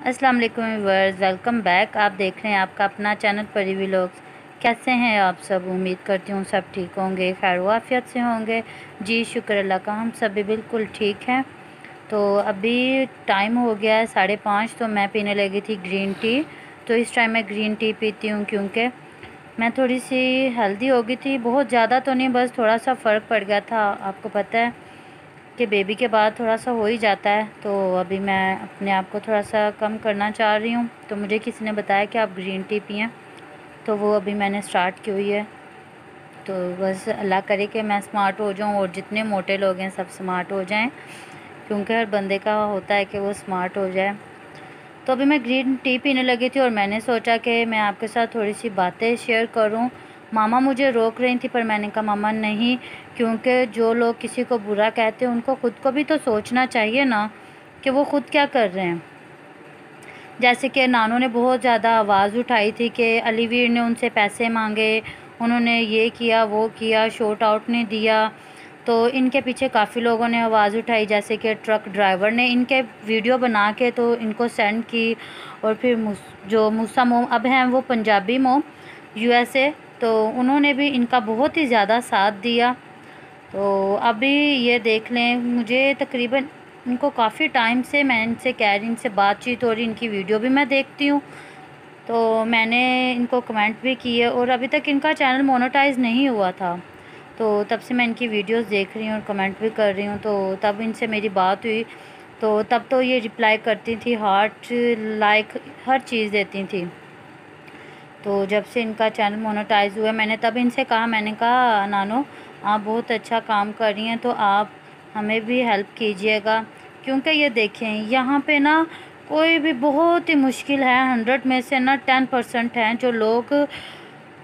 अस्सलाम वालेकुम viewers, welcome back. आप देख रहे हैं आपका अपना चैनल परी व्लॉग्स। कैसे हैं आप सब? उम्मीद करती हूँ सब ठीक होंगे, खैर वाफियत से होंगे। जी शुक्र अल्लाह का, हम सब भी बिल्कुल ठीक हैं। तो अभी टाइम हो गया है 5:30, तो मैं पीने लगी थी ग्रीन टी। तो इस टाइम मैं ग्रीन टी पीती हूँ क्योंकि मैं थोड़ी सी हेल्दी हो गई थी। बहुत ज़्यादा तो नहीं, बस थोड़ा सा फ़र्क पड़ गया था। आपको पता है कि बेबी के बाद थोड़ा सा हो ही जाता है। तो अभी मैं अपने आप को थोड़ा सा कम करना चाह रही हूँ। तो मुझे किसी ने बताया कि आप ग्रीन टी पिएं, तो वो अभी मैंने स्टार्ट की हुई है। तो बस अल्लाह करे कि मैं स्मार्ट हो जाऊँ और जितने मोटे लोग हैं सब स्मार्ट हो जाएं, क्योंकि हर बंदे का होता है कि वो स्मार्ट हो जाए। तो अभी मैं ग्रीन टी पीने लगी थी और मैंने सोचा कि मैं आपके साथ थोड़ी सी बातें शेयर करूं। मामा मुझे रोक रही थी, पर मैंने कहा मामा नहीं, क्योंकि जो लोग किसी को बुरा कहते हैं उनको ख़ुद को भी तो सोचना चाहिए ना कि वो ख़ुद क्या कर रहे हैं। जैसे कि नानू ने बहुत ज़्यादा आवाज़ उठाई थी कि अलीवीर ने उनसे पैसे मांगे, उन्होंने ये किया वो किया, शॉट आउट नहीं दिया। तो इनके पीछे काफ़ी लोगों ने आवाज़ उठाई, जैसे कि ट्रक ड्राइवर ने इनके वीडियो बना के तो इनको सेंड की। और फिर जो मूसा मोम अब हैं वो पंजाबी मोम यूएसए, तो उन्होंने भी इनका बहुत ही ज़्यादा साथ दिया। तो अभी ये देख लें, मुझे तकरीबन इनको काफ़ी टाइम से मैं इनसे कह रही, इनसे बातचीत हो रही, इनकी वीडियो भी मैं देखती हूँ। तो मैंने इनको कमेंट भी किए और अभी तक इनका चैनल मोनेटाइज नहीं हुआ था। तो तब से मैं इनकी वीडियोस देख रही हूँ और कमेंट भी कर रही हूँ। तो तब इनसे मेरी बात हुई, तो तब तो ये रिप्लाई करती थी, हार्ट लाइक हर चीज़ देती थी। तो जब से इनका चैनल मोनेटाइज हुआ, मैंने तब इनसे कहा, मैंने कहा नानो आप बहुत अच्छा काम कर रही हैं, तो आप हमें भी हेल्प कीजिएगा। क्योंकि ये देखें यहाँ पे ना कोई भी बहुत ही मुश्किल है, 100 में से ना 10% हैं जो लोग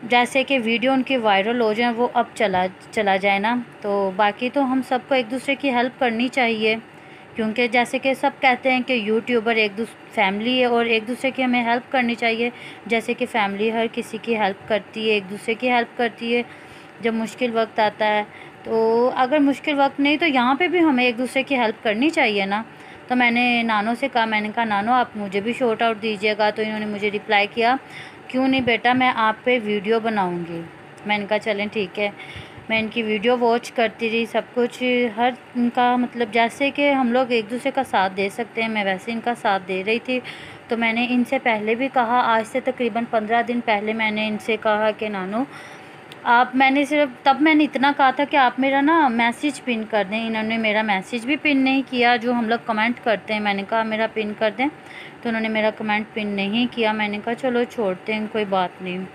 जैसे कि वीडियो उनकी वायरल हो जाए वो अब चला जाए ना। तो बाकी तो हम सबको एक दूसरे की हेल्प करनी चाहिए, क्योंकि जैसे कि सब कहते हैं कि यूट्यूबर एक दूसरे फैमिली है और एक दूसरे की हमें हेल्प करनी चाहिए। जैसे कि फैमिली हर किसी की हेल्प करती है, एक दूसरे की हेल्प करती है जब मुश्किल वक्त आता है। तो अगर मुश्किल वक्त नहीं, तो यहाँ पे भी हमें एक दूसरे की हेल्प करनी चाहिए ना। तो मैंने नानो से कहा, मैंने कहा नानो आप मुझे भी शॉर्ट आउट दीजिएगा। तो इन्होंने मुझे रिप्लाई किया, क्यों नहीं बेटा, मैं आप पे वीडियो बनाऊँगी। मैंने कहा चलें ठीक है। मैं इनकी वीडियो वॉच करती रही, सब कुछ हर इनका मतलब जैसे कि हम लोग एक दूसरे का साथ दे सकते हैं, मैं वैसे इनका साथ दे रही थी। तो मैंने इनसे पहले भी कहा, आज से तकरीबन 15 दिन पहले मैंने इनसे कहा कि नानो आप, मैंने सिर्फ तब मैंने इतना कहा था कि आप मेरा ना मैसेज पिन कर दें। इन्होंने मेरा मैसेज भी पिन नहीं किया, जो हम लोग कमेंट करते हैं, मैंने कहा मेरा पिन कर दें, तो उन्होंने मेरा कमेंट पिन नहीं किया। मैंने कहा चलो छोड़ते हैं, कोई बात नहीं।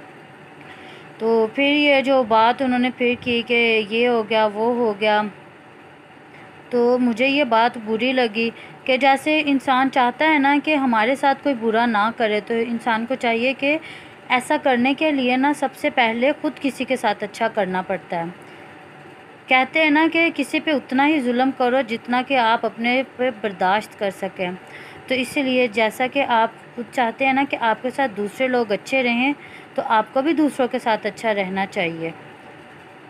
तो फिर ये जो बात उन्होंने फिर की कि ये हो गया वो हो गया, तो मुझे ये बात बुरी लगी कि जैसे इंसान चाहता है ना कि हमारे साथ कोई बुरा ना करे, तो इंसान को चाहिए कि ऐसा करने के लिए ना सबसे पहले ख़ुद किसी के साथ अच्छा करना पड़ता है। कहते हैं ना कि किसी पे उतना ही जुल्म करो जितना कि आप अपने पे बर्दाश्त कर सकें। तो इसीलिए जैसा कि आप खुद चाहते हैं ना कि आपके साथ दूसरे लोग अच्छे रहें, तो आपको भी दूसरों के साथ अच्छा रहना चाहिए।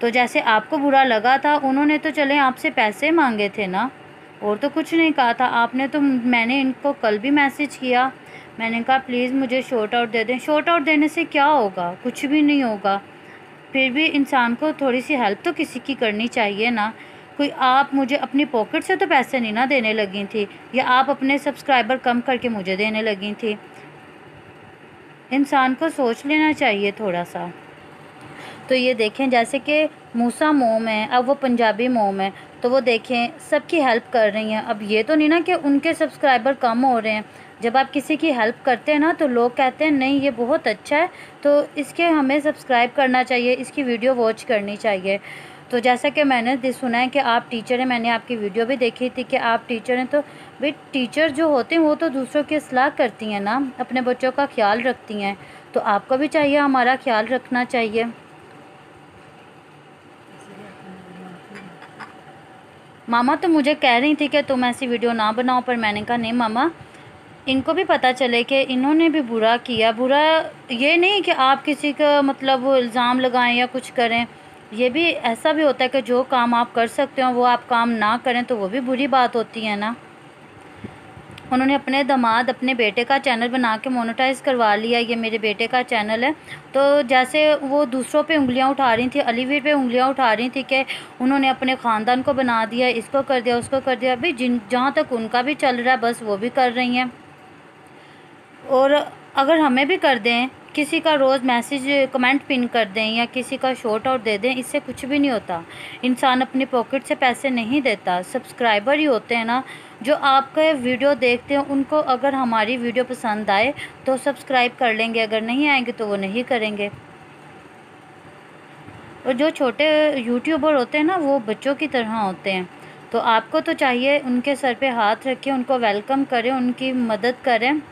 तो जैसे आपको बुरा लगा था, उन्होंने तो चलें आपसे पैसे मांगे थे ना, और तो कुछ नहीं कहा था आपने। तो मैंने इनको कल भी मैसेज किया, मैंने कहा प्लीज़ मुझे शॉर्ट आउट दे दें। शॉर्ट आउट देने से क्या होगा? कुछ भी नहीं होगा। फिर भी इंसान को थोड़ी सी हेल्प तो किसी की करनी चाहिए ना। कोई आप मुझे अपनी पॉकेट से तो पैसे नहीं ना देने लगी थी, या आप अपने सब्सक्राइबर कम करके मुझे देने लगी थी। इंसान को सोच लेना चाहिए थोड़ा सा। तो ये देखें जैसे कि मूसा मोम है, अब वो पंजाबी मोम है, तो वो देखें सबकी हेल्प कर रही हैं। अब ये तो नहीं ना कि उनके सब्सक्राइबर कम हो रहे हैं। जब आप किसी की हेल्प करते हैं ना, तो लोग कहते हैं नहीं ये बहुत अच्छा है, तो इसके हमें सब्सक्राइब करना चाहिए, इसकी वीडियो वॉच करनी चाहिए। तो जैसा कि मैंने सुना है कि आप टीचर हैं, मैंने आपकी वीडियो भी देखी थी कि आप टीचर हैं। तो भाई टीचर जो होते हैं वो तो दूसरों की इस्लाह करती हैं ना, अपने बच्चों का ख्याल रखती हैं। तो आपको भी चाहिए हमारा ख्याल रखना चाहिए। मामा तो मुझे कह रही थी कि तुम ऐसी वीडियो ना बनाओ, पर मैंने कहा नहीं मामा, इनको भी पता चले कि इन्होंने भी बुरा किया। बुरा ये नहीं कि आप किसी का मतलब वो इल्ज़ाम लगाएं या कुछ करें। ये भी ऐसा भी होता है कि जो काम आप कर सकते हो वो आप काम ना करें, तो वो भी बुरी बात होती है ना। उन्होंने अपने दामाद अपने बेटे का चैनल बना के मोनेटाइज करवा लिया, ये मेरे बेटे का चैनल है। तो जैसे वो दूसरों पे उंगलियां उठा रही थी, अलीवीर पे उंगलियां उठा रही थी कि उन्होंने अपने ख़ानदान को बना दिया, इसको कर दिया, उसको कर दिया। भाई जहाँ तक उनका भी चल रहा है बस वो भी कर रही हैं। और अगर हमें भी कर दें, किसी का रोज़ मैसेज कमेंट पिन कर दें या किसी का शॉर्ट आउट दे दें, इससे कुछ भी नहीं होता। इंसान अपनी पॉकेट से पैसे नहीं देता, सब्सक्राइबर ही होते हैं ना जो आपका वीडियो देखते हैं। उनको अगर हमारी वीडियो पसंद आए तो सब्सक्राइब कर लेंगे, अगर नहीं आएंगे तो वो नहीं करेंगे। और जो छोटे यूट्यूबर होते हैं ना वो बच्चों की तरह होते हैं। तो आपको तो चाहिए उनके सर पे हाथ रखें, उनको वेलकम करें, उनकी मदद करें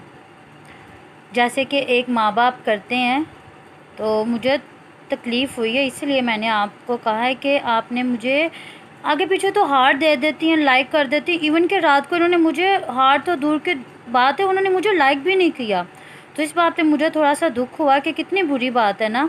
जैसे कि एक माँ बाप करते हैं। तो मुझे तकलीफ़ हुई है, इसलिए मैंने आपको कहा है कि आपने मुझे आगे पीछे तो हार्ट दे देती हैं, लाइक कर देती, इवन कि रात को इन्होंने मुझे, हार्ट तो दूर की बात है, उन्होंने मुझे लाइक भी नहीं किया। तो इस बात पे मुझे थोड़ा सा दुख हुआ कि कितनी बुरी बात है ना,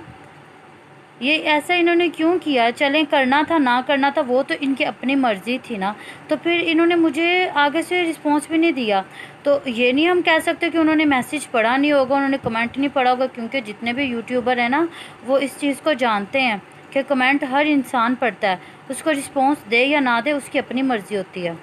ये ऐसा इन्होंने क्यों किया। चलें, करना था ना करना था वो तो इनकी अपनी मर्ज़ी थी ना। तो फिर इन्होंने मुझे आगे से रिस्पॉन्स भी नहीं दिया। तो ये नहीं हम कह सकते कि उन्होंने मैसेज पढ़ा नहीं होगा, उन्होंने कमेंट नहीं पढ़ा होगा, क्योंकि जितने भी यूट्यूबर हैं ना वो इस चीज़ को जानते हैं कि कमेंट हर इंसान पढ़ता है, उसको रिस्पॉन्स दे या ना दे उसकी अपनी मर्ज़ी होती है।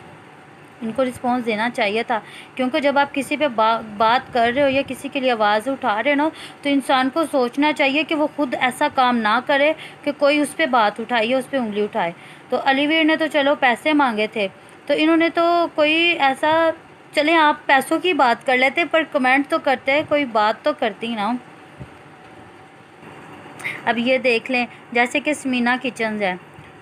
इनको रिस्पॉन्स देना चाहिए था, क्योंकि जब आप किसी पे बात कर रहे हो या किसी के लिए आवाज़ उठा रहे हो ना, तो इंसान को सोचना चाहिए कि वो खुद ऐसा काम ना करे कि कोई उस पर बात उठाए या उस पर उंगली उठाए। तो अलीवीर ने तो चलो पैसे मांगे थे, तो इन्होंने तो कोई ऐसा, चलें आप पैसों की बात कर लेते पर कमेंट तो करते हैं, कोई बात तो करती ना। अब ये देख लें जैसे कि स्मीना किचन्स है,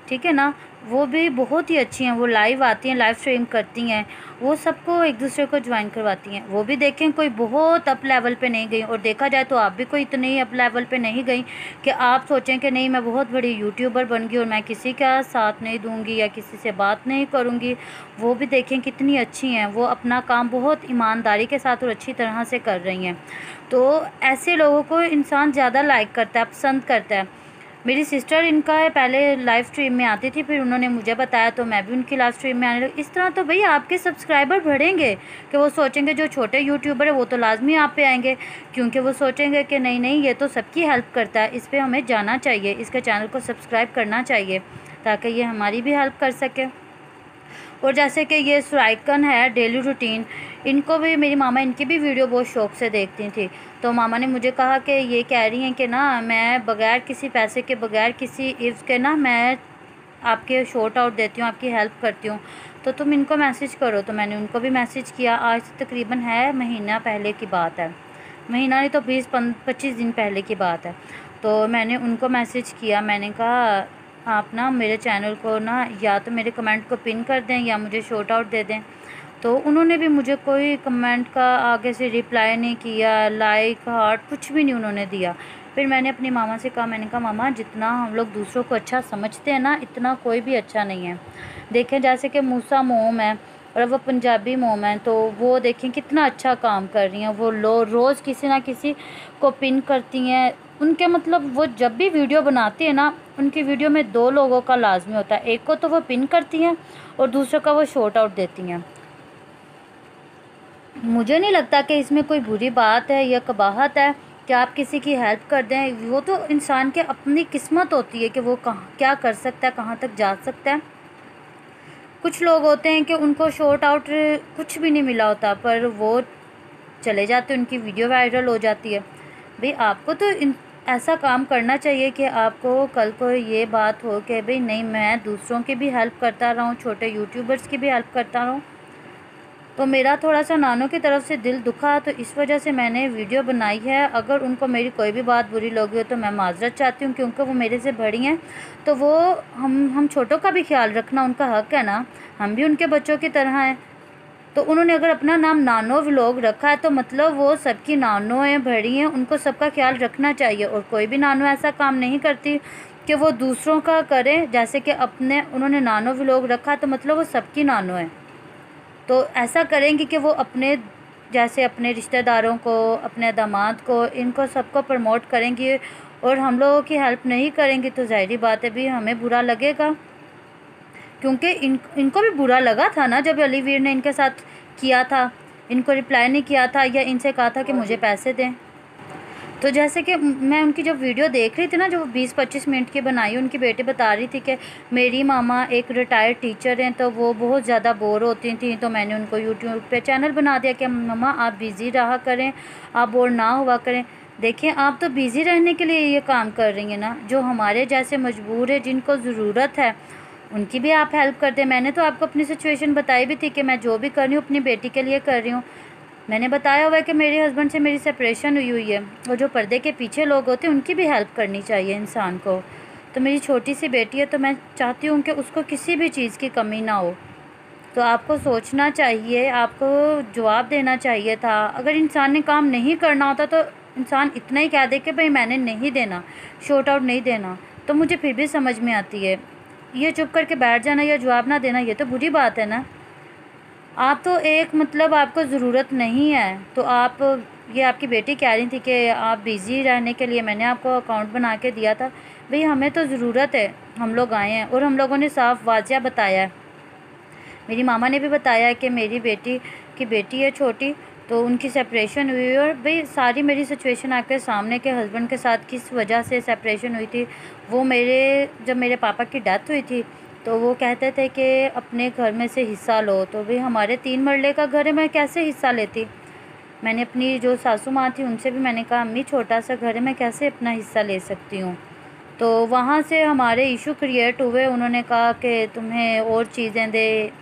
ठीक है ना, वो भी बहुत ही अच्छी हैं, वो लाइव आती हैं, लाइव स्ट्रीम करती हैं, वो सबको एक दूसरे को ज्वाइन करवाती हैं। वो भी देखें कोई बहुत अप लेवल पे नहीं गई, और देखा जाए तो आप भी कोई इतनी ही अप लेवल पे नहीं गई कि आप सोचें कि नहीं मैं बहुत बड़ी यूट्यूबर बन गई और मैं किसी का साथ नहीं दूंगी या किसी से बात नहीं करूंगी। वो भी देखें कितनी अच्छी हैं, वो अपना काम बहुत ईमानदारी के साथ और अच्छी तरह से कर रही हैं। तो ऐसे लोगों को इंसान ज़्यादा लाइक करता है, पसंद करता है। मेरी सिस्टर इनका है, पहले लाइव स्ट्रीम में आती थी, फिर उन्होंने मुझे बताया तो मैं भी उनकी लाइव स्ट्रीम में आने लगी। इस तरह तो भई आपके सब्सक्राइबर बढ़ेंगे कि वो सोचेंगे जो छोटे यूट्यूबर है वो तो लाजमी आप पे आएंगे, क्योंकि वो सोचेंगे कि नहीं नहीं ये तो सबकी हेल्प करता है, इस पर हमें जाना चाहिए, इसके चैनल को सब्सक्राइब करना चाहिए ताकि ये हमारी भी हेल्प कर सके। और जैसे कि ये सुराइकन है डेली रूटीन, इनको भी मेरी मामा, इनकी भी वीडियो बहुत शौक़ से देखती थी। तो मामा ने मुझे कहा कि ये कह रही हैं कि ना मैं बग़ैर किसी पैसे के, बग़ैर किसी इफ़्स के ना मैं आपके शॉर्ट आउट देती हूँ, आपकी हेल्प करती हूँ, तो तुम इनको मैसेज करो। तो मैंने उनको भी मैसेज किया। आज तकरीबन है महीना पहले की बात है, महीना नहीं तो 20-25 दिन पहले की बात है। तो मैंने उनको मैसेज किया, मैंने कहा आप ना मेरे चैनल को ना या तो मेरे कमेंट को पिन कर दें या मुझे शॉर्ट आउट दे दें। तो उन्होंने भी मुझे कोई कमेंट का आगे से रिप्लाई नहीं किया, लाइक हार्ट कुछ भी नहीं उन्होंने दिया। फिर मैंने अपनी मामा से कहा, मैंने कहा मामा जितना हम लोग दूसरों को अच्छा समझते हैं ना, इतना कोई भी अच्छा नहीं है। देखें जैसे कि मूसा मोम है और वो पंजाबी मोम है, तो वो देखें कितना अच्छा काम कर रही हैं। वो रोज़ किसी ना किसी को पिन करती हैं। उनके मतलब वो जब भी वीडियो बनाती है ना, उनकी वीडियो में 2 लोगों का लाजमी होता है, एक को तो वो पिन करती हैं और दूसरे का वो शॉर्ट आउट देती हैं। मुझे नहीं लगता कि इसमें कोई बुरी बात है या कबाहत है कि आप किसी की हेल्प कर दें। वो तो इंसान के अपनी किस्मत होती है कि वो कहाँ क्या कर सकता है, कहाँ तक जा सकता है। कुछ लोग होते हैं कि उनको शॉर्ट आउट कुछ भी नहीं मिला होता पर वो चले जाते, उनकी वीडियो वायरल हो जाती है। भाई आपको तो ऐसा काम करना चाहिए कि आपको कल को ये बात हो कि भाई नहीं मैं दूसरों की भी हेल्प करता रहूँ, छोटे यूट्यूबर्स की भी हेल्प करता रहूँ। तो मेरा थोड़ा सा नानों की तरफ से दिल दुखा, तो इस वजह से मैंने वीडियो बनाई है। अगर उनको मेरी कोई भी बात बुरी लगी हो तो मैं माजरत चाहती हूँ, क्योंकि वो मेरे से बड़ी हैं। तो वो हम छोटों का भी ख्याल रखना उनका हक़ है ना, हम भी उनके बच्चों की तरह हैं। तो उन्होंने अगर अपना नाम नानो व्लॉग रखा है तो मतलब वो सबकी नानो हैं, बड़ी हैं, उनको सबका ख्याल रखना चाहिए। और कोई भी नानो ऐसा काम नहीं करती कि वो दूसरों का करे। जैसे कि अपने उन्होंने नानो व्लॉग रखा तो मतलब वो सबकी नानो है। तो ऐसा करेंगे कि वो अपने जैसे अपने रिश्तेदारों को, अपने दामाद को, इनको सबको प्रमोट करेंगी और हम लोगों की हेल्प नहीं करेंगी तो ज़ाहिरी बात है भी हमें बुरा लगेगा। क्योंकि इनको भी बुरा लगा था ना जब अलीवीर ने इनके साथ किया था इनको रिप्लाई नहीं किया था या इनसे कहा था कि मुझे पैसे दें। तो जैसे कि मैं उनकी जब वीडियो देख रही थी ना, जो 20-25 मिनट की बनाई, उनकी बेटी बता रही थी कि मेरी मामा एक रिटायर्ड टीचर हैं, तो वो बहुत ज़्यादा बोर होती थी, तो मैंने उनको यूट्यूब पे चैनल बना दिया कि मम्मा आप बिज़ी रहा करें, आप बोर ना हुआ करें। देखिए, आप तो बिज़ी रहने के लिए ये काम कर रही हैं ना, जो हमारे जैसे मजबूर है, जिनको ज़रूरत है, उनकी भी आप हेल्प कर दें। मैंने तो आपको अपनी सिचुएशन बताई भी थी कि मैं जो भी कर रही हूँ अपनी बेटी के लिए कर रही हूँ। मैंने बताया हुआ है कि मेरे हस्बैंड से मेरी सेपरेशन हुई है, और जो पर्दे के पीछे लोग होते हैं उनकी भी हेल्प करनी चाहिए इंसान को। तो मेरी छोटी सी बेटी है, तो मैं चाहती हूँ कि उसको किसी भी चीज़ की कमी ना हो। तो आपको सोचना चाहिए, आपको जवाब देना चाहिए था। अगर इंसान ने काम नहीं करना होता तो इंसान इतना ही कह दे कि भाई मैंने नहीं देना, शॉर्ट आउट नहीं देना, तो मुझे फिर भी समझ में आती है। ये चुप करके बैठ जाना या जवाब ना देना, ये तो बुरी बात है ना। आप तो एक मतलब आपको ज़रूरत नहीं है, तो आप, ये आपकी बेटी कह रही थी कि आप बिज़ी रहने के लिए मैंने आपको अकाउंट बना के दिया था। भाई हमें तो ज़रूरत है, हम लोग आए हैं और हम लोगों ने साफ वाज़िया बताया है। मेरी मामा ने भी बताया है कि मेरी बेटी की बेटी है छोटी, तो उनकी सेपरेशन हुई है, और भाई सारी मेरी सिचुएशन आपके सामने के हस्बैंड के साथ किस वजह से सेपरेशन हुई थी। वो जब मेरे पापा की डेथ हुई थी, तो वो कहते थे कि अपने घर में से हिस्सा लो, तो भाई हमारे 3 मरले का घर है, मैं कैसे हिस्सा लेती। मैंने अपनी जो सासू माँ थी उनसे भी मैंने कहा अम्मी छोटा सा घर है, मैं कैसे अपना हिस्सा ले सकती हूँ। तो वहाँ से हमारे इशू क्रिएट हुए, उन्होंने कहा कि तुम्हें और चीज़ें दे,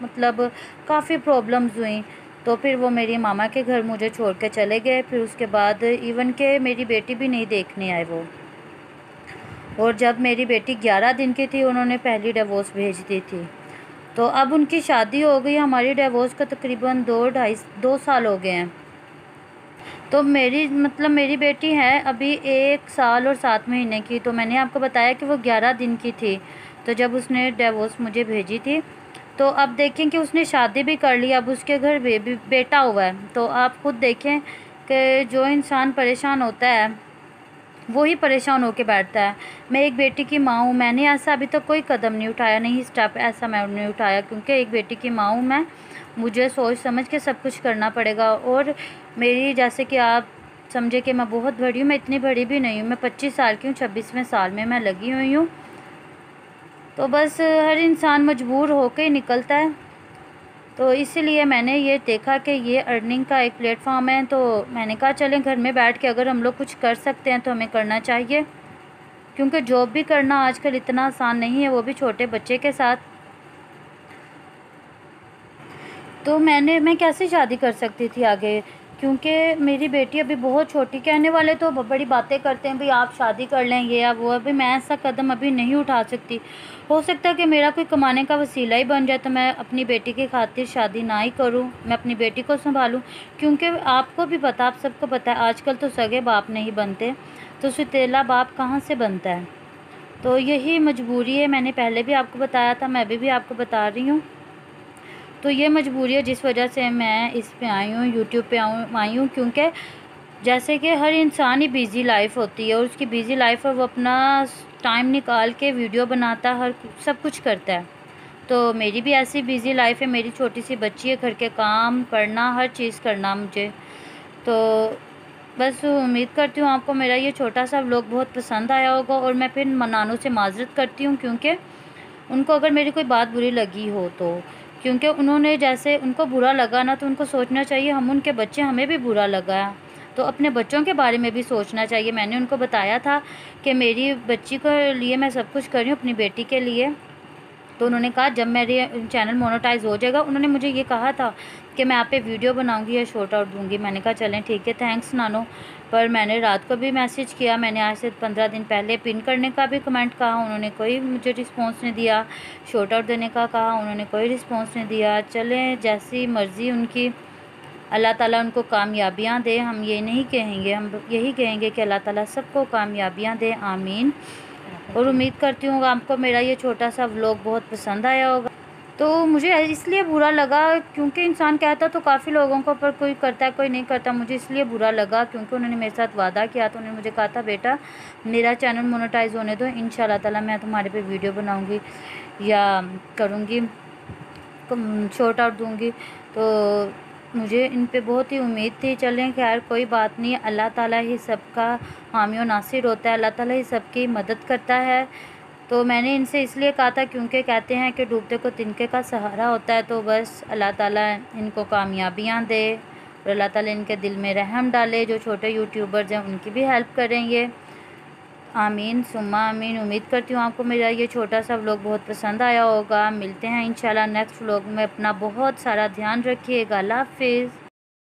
मतलब काफ़ी प्रॉब्लम्स हुई। तो फिर वो मेरी मामा के घर मुझे छोड़ के चले गए। फिर उसके बाद इवन के मेरी बेटी भी नहीं देखने आए वो। और जब मेरी बेटी 11 दिन की थी उन्होंने पहली डिवोर्स भेज दी थी। तो अब उनकी शादी हो गई, हमारी डिवोर्स को तकरीबन 2 साल हो गए हैं। तो मेरी बेटी है अभी 1 साल और 7 महीने की। तो मैंने आपको बताया कि वो 11 दिन की थी, तो जब उसने डिवोर्स मुझे भेजी थी। तो अब देखें कि उसने शादी भी कर ली, अब उसके घर बेटा हुआ है। तो आप खुद देखें कि जो इंसान परेशान होता है वो ही परेशान होकर बैठता है। मैं एक बेटी की माँ हूँ, मैंने ऐसा अभी तक कोई कदम नहीं उठाया, नहीं स्टेप ऐसा मैंने उठाया, क्योंकि एक बेटी की माँ हूँ मैं, मुझे सोच समझ के सब कुछ करना पड़ेगा। और मेरी, जैसे कि आप समझे कि मैं बहुत बड़ी हूँ, मैं इतनी बड़ी भी नहीं हूँ, मैं 25 साल की हूँ, 26वें साल में मैं लगी हुई हूँ। तो बस हर इंसान मजबूर होकर ही निकलता है। तो इसीलिए मैंने ये देखा कि ये अर्निंग का एक प्लेटफॉर्म है, तो मैंने कहा चलें घर में बैठ के अगर हम लोग कुछ कर सकते हैं तो हमें करना चाहिए, क्योंकि जॉब भी करना आजकल इतना आसान नहीं है, वो भी छोटे बच्चे के साथ। तो मैं कैसे शादी कर सकती थी आगे, क्योंकि मेरी बेटी अभी बहुत छोटी। कहने वाले तो बड़ी बातें करते हैं, भाई आप शादी कर लें ये या वो, अभी मैं ऐसा कदम अभी नहीं उठा सकती। हो सकता है कि मेरा कोई कमाने का वसीला ही बन जाए, तो मैं अपनी बेटी की खातिर शादी ना ही करूं, मैं अपनी बेटी को संभालूं। क्योंकि आपको भी पता, आप सबको पता है आजकल तो सगे बाप नहीं बनते, तो सुतेला बाप कहाँ से बनता है। तो यही मजबूरी है, मैंने पहले भी आपको बताया था, मैं अभी भी आपको बता रही हूँ। तो ये मजबूरी है जिस वजह से मैं इस पे आई हूँ, यूट्यूब पे आई हूँ, क्योंकि जैसे कि हर इंसान ही बिज़ी लाइफ होती है, और उसकी बिज़ी लाइफ है, वो अपना टाइम निकाल के वीडियो बनाता है, हर सब कुछ करता है। तो मेरी भी ऐसी बिज़ी लाइफ है, मेरी छोटी सी बच्ची है, घर के काम, पढ़ना, हर चीज़ करना मुझे। तो बस उम्मीद करती हूँ आपको मेरा ये छोटा सा व्लॉग बहुत पसंद आया होगा, और मैं फिर नानों से माज़रत करती हूँ, क्योंकि उनको अगर मेरी कोई बात बुरी लगी हो तो, क्योंकि उन्होंने जैसे उनको बुरा लगा ना, तो उनको सोचना चाहिए हम उनके बच्चे, हमें भी बुरा लगा, तो अपने बच्चों के बारे में भी सोचना चाहिए। मैंने उनको बताया था कि मेरी बच्ची के लिए मैं सब कुछ कर रही हूँ, अपनी बेटी के लिए। तो उन्होंने कहा जब मेरे चैनल मोनेटाइज हो जाएगा, उन्होंने मुझे ये कहा था कि मैं आप पे वीडियो बनाऊंगी या शॉर्ट आउट दूंगी। मैंने कहा चलें ठीक है, थैंक्स नानो। पर मैंने रात को भी मैसेज किया, मैंने आज से 15 दिन पहले पिन करने का भी कमेंट कहा, उन्होंने कोई मुझे रिस्पॉन्स नहीं दिया। शॉर्ट आउट देने का कहा, उन्होंने कोई रिस्पॉन्स नहीं दिया। चलें जैसी मर्ज़ी उनकी, अल्लाह ताला उनको कामयाबियाँ दे। हम ये नहीं कहेंगे, हम यही कहेंगे कि अल्लाह ताला सबको कामयाबियाँ दे, आमीन। और उम्मीद करती हूँ आपको मेरा ये छोटा सा व्लॉग बहुत पसंद आया होगा। तो मुझे इसलिए बुरा लगा क्योंकि इंसान कहता तो काफ़ी लोगों को, पर कोई करता है कोई नहीं करता। मुझे इसलिए बुरा लगा क्योंकि उन्होंने मेरे साथ वादा किया था, उन्होंने मुझे कहा था बेटा मेरा चैनल मोनेटाइज होने दो, इंशाल्लाह ताला मैं तुम्हारे पे वीडियो बनाऊँगी या करूँगी, शॉर्ट आउट दूँगी। तो मुझे इन पे बहुत ही उम्मीद थी। चलें खैर कोई बात नहीं, अल्लाह ताला ही सबका हामी और नासिर होता है, अल्लाह ताला ही सबकी मदद करता है। तो मैंने इनसे इसलिए कहा था क्योंकि कहते हैं कि डूबते को तिनके का सहारा होता है। तो बस अल्लाह ताला इनको कामयाबियाँ दे और अल्लाह ताला इनके दिल में रहम डाले। जो छोटे यूट्यूबर्स हैं उनकी भी हेल्प करेंगे, आमीन सुम्मा आमीन। उम्मीद करती हूँ आपको मेरा ये छोटा सा व्लॉग बहुत पसंद आया होगा। मिलते हैं इंशाल्लाह नेक्स्ट व्लॉग में। अपना बहुत सारा ध्यान रखिएगा। अल्लाह हाफिज़।